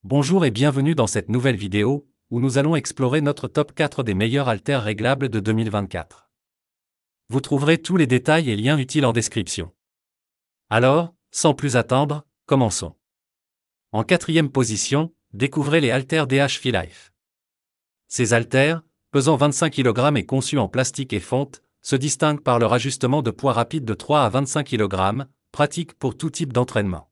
Bonjour et bienvenue dans cette nouvelle vidéo, où nous allons explorer notre top 4 des meilleurs haltères réglables de 2024. Vous trouverez tous les détails et liens utiles en description. Alors, sans plus attendre, commençons. En quatrième position, découvrez les haltères DH Life. Ces haltères, pesant 25 kg et conçus en plastique et fonte, se distinguent par leur ajustement de poids rapide de 3 à 25 kg, pratique pour tout type d'entraînement.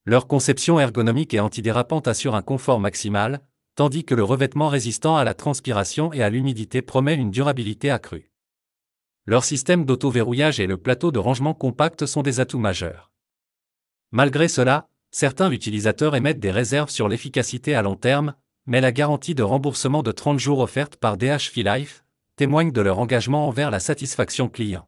Leur conception ergonomique et antidérapante assure un confort maximal, tandis que le revêtement résistant à la transpiration et à l'humidité promet une durabilité accrue. Leur système d'auto-verrouillage et le plateau de rangement compact sont des atouts majeurs. Malgré cela, certains utilisateurs émettent des réserves sur l'efficacité à long terme, mais la garantie de remboursement de 30 jours offerte par DH Life témoigne de leur engagement envers la satisfaction client.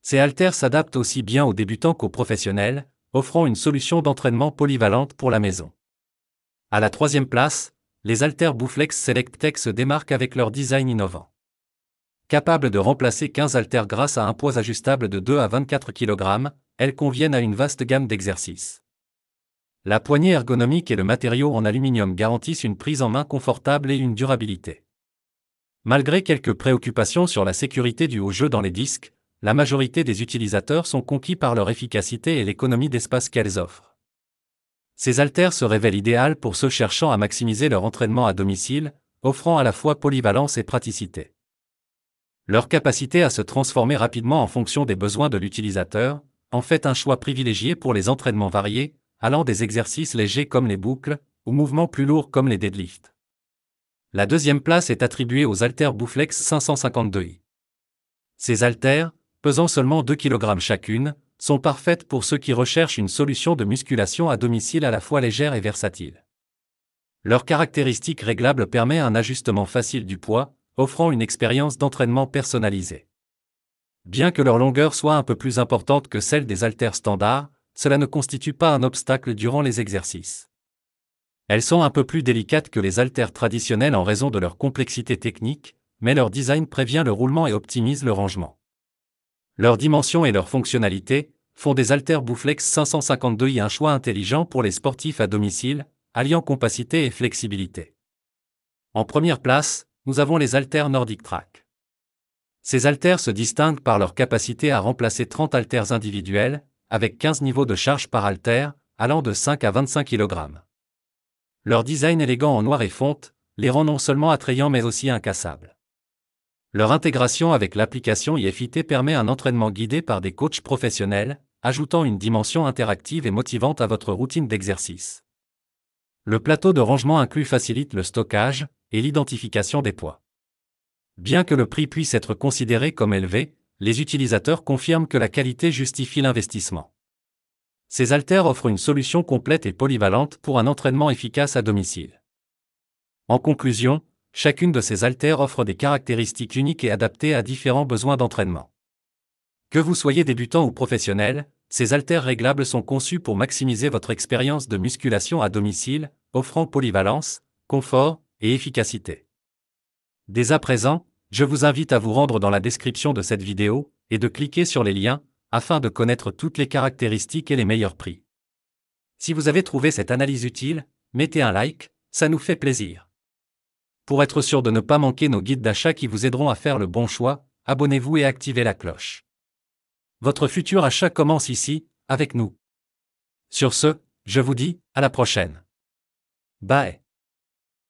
Ces haltères s'adaptent aussi bien aux débutants qu'aux professionnels, offrant une solution d'entraînement polyvalente pour la maison. À la troisième place, les haltères Bowflex Select Tech se démarquent avec leur design innovant. Capables de remplacer 15 haltères grâce à un poids ajustable de 2 à 24 kg, elles conviennent à une vaste gamme d'exercices. La poignée ergonomique et le matériau en aluminium garantissent une prise en main confortable et une durabilité. Malgré quelques préoccupations sur la sécurité due au jeu dans les disques, la majorité des utilisateurs sont conquis par leur efficacité et l'économie d'espace qu'elles offrent. Ces haltères se révèlent idéales pour ceux cherchant à maximiser leur entraînement à domicile, offrant à la fois polyvalence et praticité. Leur capacité à se transformer rapidement en fonction des besoins de l'utilisateur en fait un choix privilégié pour les entraînements variés, allant des exercices légers comme les boucles, aux mouvements plus lourds comme les deadlifts. La deuxième place est attribuée aux haltères Bowflex 552i. Ces haltères, pesant seulement 2 kg chacune, sont parfaites pour ceux qui recherchent une solution de musculation à domicile à la fois légère et versatile. Leur caractéristique réglable permet un ajustement facile du poids, offrant une expérience d'entraînement personnalisée. Bien que leur longueur soit un peu plus importante que celle des haltères standards, cela ne constitue pas un obstacle durant les exercices. Elles sont un peu plus délicates que les haltères traditionnels en raison de leur complexité technique, mais leur design prévient le roulement et optimise le rangement. Leurs dimensions et leur fonctionnalité font des haltères Bowflex 552i un choix intelligent pour les sportifs à domicile, alliant compacité et flexibilité. En première place, nous avons les haltères Nordic Track. Ces haltères se distinguent par leur capacité à remplacer 30 haltères individuels, avec 15 niveaux de charge par haltère, allant de 5 à 25 kg. Leur design élégant en noir et fonte les rend non seulement attrayants mais aussi incassables. Leur intégration avec l'application iFit permet un entraînement guidé par des coachs professionnels, ajoutant une dimension interactive et motivante à votre routine d'exercice. Le plateau de rangement inclus facilite le stockage et l'identification des poids. Bien que le prix puisse être considéré comme élevé, les utilisateurs confirment que la qualité justifie l'investissement. Ces haltères offrent une solution complète et polyvalente pour un entraînement efficace à domicile. En conclusion, chacune de ces haltères offre des caractéristiques uniques et adaptées à différents besoins d'entraînement. Que vous soyez débutant ou professionnel, ces haltères réglables sont conçus pour maximiser votre expérience de musculation à domicile, offrant polyvalence, confort et efficacité. Dès à présent, je vous invite à vous rendre dans la description de cette vidéo et de cliquer sur les liens afin de connaître toutes les caractéristiques et les meilleurs prix. Si vous avez trouvé cette analyse utile, mettez un like, ça nous fait plaisir. Pour être sûr de ne pas manquer nos guides d'achat qui vous aideront à faire le bon choix, abonnez-vous et activez la cloche. Votre futur achat commence ici, avec nous. Sur ce, je vous dis, à la prochaine. Bye.